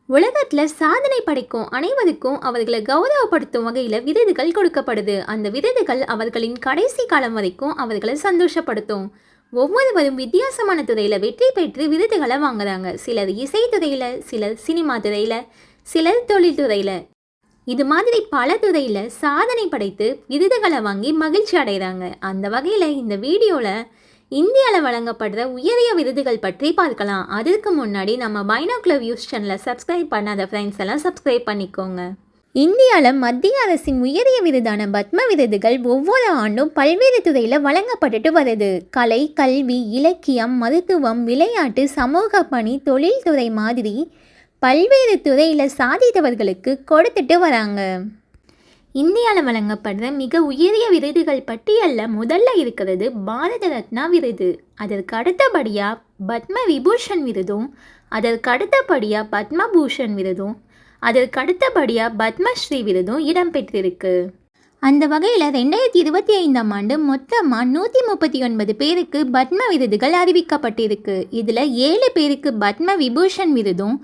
உலகத்தில் சாதனை படைக்கும் அனைவருக்கும் அவர்களை கௌரவப்படுத்தும் வகையில் விருதுகள் கொடுக்கப்படுது. அந்த விருதுகள் அவர்களின் கடைசி காலம் வரைக்கும் அவர்களை சந்தோஷப்படுத்தும். ஒவ்வொருவரும் வித்தியாசமான துறையில் வெற்றி பெற்று விருதுகளை வாங்குறாங்க. சிலர் இசைத்துறையில், சிலர் சினிமா துறையில், சிலர் தொழில்துறையில், இது மாதிரி பல துறையில் சாதனை படைத்து விருதுகளை வாங்கி மகிழ்ச்சி அடைகிறாங்க. அந்த வகையில் இந்த வீடியோவில் இந்தியாவில் வழங்கப்படுற உயரிய விருதுகள் பற்றி பார்க்கலாம். அதற்கு முன்னாடி நம்ம பைனாகுலர் வியூஸ் சேனலை சப்ஸ்கிரைப் பண்ணாத ஃப்ரெண்ட்ஸ் எல்லாம் சப்ஸ்கிரைப் பண்ணிக்கோங்க. இந்தியாவில் மத்திய அரசின் உயரிய விருதான பத்ம விருதுகள் ஒவ்வொரு ஆண்டும் பல்வேறு துறையில் வழங்கப்பட்டுட்டு வருது. கலை, கல்வி, இலக்கியம், மருத்துவம், விளையாட்டு, சமூக பணி, தொழில்துறை மாதிரி பல்வேறு துறையில் சாதித்தவர்களுக்கு கொடுத்துட்டு வராங்க. இந்தியாவில் வழங்கப்படுற மிக உயரிய விருதுகள் பட்டியலில் முதல்ல இருக்கிறது பாரத ரத்னா விருது. அதற்கு அடுத்தபடியாக பத்ம விபூஷன் விருதும், அதற்கு அடுத்தபடியாக பத்மபூஷன் விருதும், அதற்கு அடுத்தபடியாக பத்மஸ்ரீ விருதும் இடம்பெற்றிருக்கு. அந்த வகையில் 2025ஆம் ஆண்டு மொத்தமாக 139 பேருக்கு பத்ம விருதுகள் அறிவிக்கப்பட்டிருக்கு. இதில் 7 பேருக்கு பத்ம விபூஷன் விருதும்,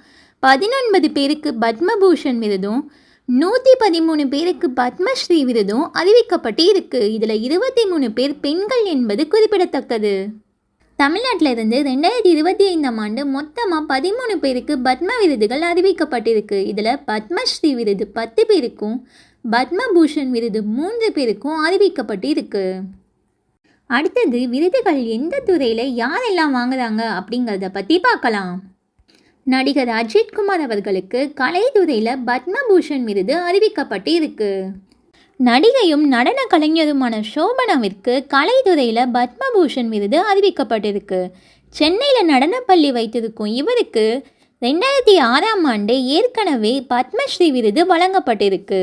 19 பேருக்கு பத்மபூஷன் விருதும், 113 பேருக்கு பத்மஸ்ரீ விருதும் அறிவிக்கப்பட்டு இருக்கு. இதில் 23 பேர் பெண்கள் என்பது குறிப்பிடத்தக்கது. தமிழ்நாட்டில் இருந்து 2025ஆம் ஆண்டு மொத்தமாக 13 பேருக்கு பத்ம விருதுகள் அறிவிக்கப்பட்டிருக்கு. இதில் பத்மஸ்ரீ விருது 10 பேருக்கும், பத்மபூஷன் விருது 3 பேருக்கும் அறிவிக்கப்பட்டு இருக்கு. அடுத்தது விருதுகள் எந்த துறையில் யாரெல்லாம் வாங்குறாங்க அப்படிங்கிறத பற்றி பார்க்கலாம். நடிகர் அஜித்குமார் அவர்களுக்கு கலைத்துறையில் பத்மபூஷன் விருது அறிவிக்கப்பட்டு இருக்கு. நடிகையும் நடன கலைஞருமான சோபனாவிற்கு கலைத்துறையில் பத்மபூஷன் விருது அறிவிக்கப்பட்டிருக்கு. சென்னையில் நடனப்பள்ளி வைத்திருக்கும் இவருக்கு 2006ஆம் ஆண்டு ஏற்கனவே பத்மஸ்ரீ விருது வழங்கப்பட்டிருக்கு.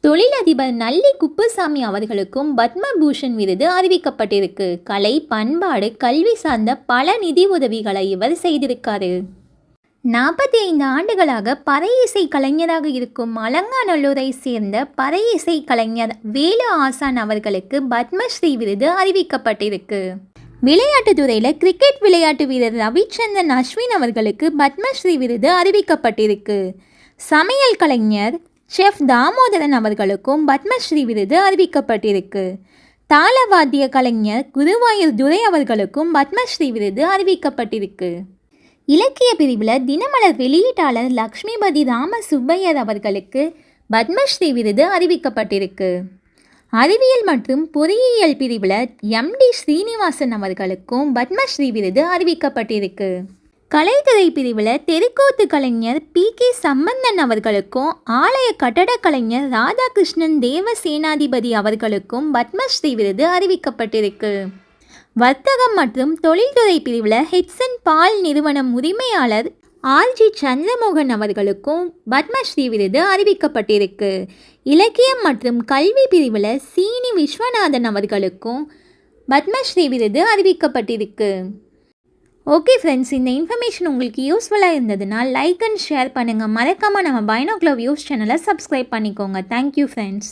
தொழிலதிபர் நல்லி குப்புசாமி அவர்களுக்கும் பத்மபூஷன் விருது அறிவிக்கப்பட்டிருக்கு. கலை, பண்பாடு, கல்வி சார்ந்த பல நிதி உதவிகளை இவர் செய்திருக்காரு. 45 ஆண்டுகளாக பறை இசை கலைஞராக இருக்கும் அலங்காநல்லூரை சேர்ந்த பறை இசை கலைஞர் வேலு ஆசான் அவர்களுக்கு பத்மஸ்ரீ விருது அறிவிக்கப்பட்டிருக்கு. விளையாட்டுத் துறையில் கிரிக்கெட் விளையாட்டு வீரர் ரவிச்சந்திரன் அஸ்வின் அவர்களுக்கு பத்மஸ்ரீ விருது அறிவிக்கப்பட்டிருக்கு. சமையல் கலைஞர் செஃப் தாமோதரன் அவர்களுக்கும் பத்மஸ்ரீ விருது அறிவிக்கப்பட்டிருக்கு. தாளவாத்திய கலைஞர் குருவாயூர் துரை அவர்களுக்கும் பத்மஸ்ரீ விருது அறிவிக்கப்பட்டிருக்கு. இலக்கிய பிரிவில் தினமலர் வெளியீட்டாளர் லக்ஷ்மிபதி ராம சுப்பையர் அவர்களுக்கு பத்மஸ்ரீ விருது அறிவிக்கப்பட்டிருக்கு. அறிவியல் மற்றும் பொறியியல் பிரிவில் MD ஸ்ரீனிவாசன் அவர்களுக்கும் பத்மஸ்ரீ விருது அறிவிக்கப்பட்டிருக்கு. கலைத்துறை பிரிவில் தெருக்கூத்து கலைஞர் PK சம்பந்தன் அவர்களுக்கும் ஆலய கட்டடக் கலைஞர் ராதாகிருஷ்ணன் தேவசேனாதிபதி அவர்களுக்கும் பத்மஸ்ரீ விருது அறிவிக்கப்பட்டிருக்கு. வர்த்தகம் மற்றும் தொழில்துறை பிரிவில் ஹெட்சன் பால் நிறுவனம் உரிமையாளர் RG சந்திரமோகன் அவர்களுக்கும் பத்மஸ்ரீ விருது அறிவிக்கப்பட்டிருக்கு. இலக்கியம் மற்றும் கல்வி பிரிவில் சீனி விஸ்வநாதன் அவர்களுக்கும் பத்மஸ்ரீ விருது அறிவிக்கப்பட்டிருக்கு. ஓகே ஃப்ரெண்ட்ஸ், இந்த இன்ஃபர்மேஷன் உங்களுக்கு யூஸ்ஃபுல்லாக இருந்ததுனால் லைக் அண்ட் ஷேர் பண்ணுங்கள். மறக்காமல் நம்ம பைனாகுலர் வியூஸ் சேனலை சப்ஸ்கிரைப் பண்ணிக்கோங்க. Thank you friends.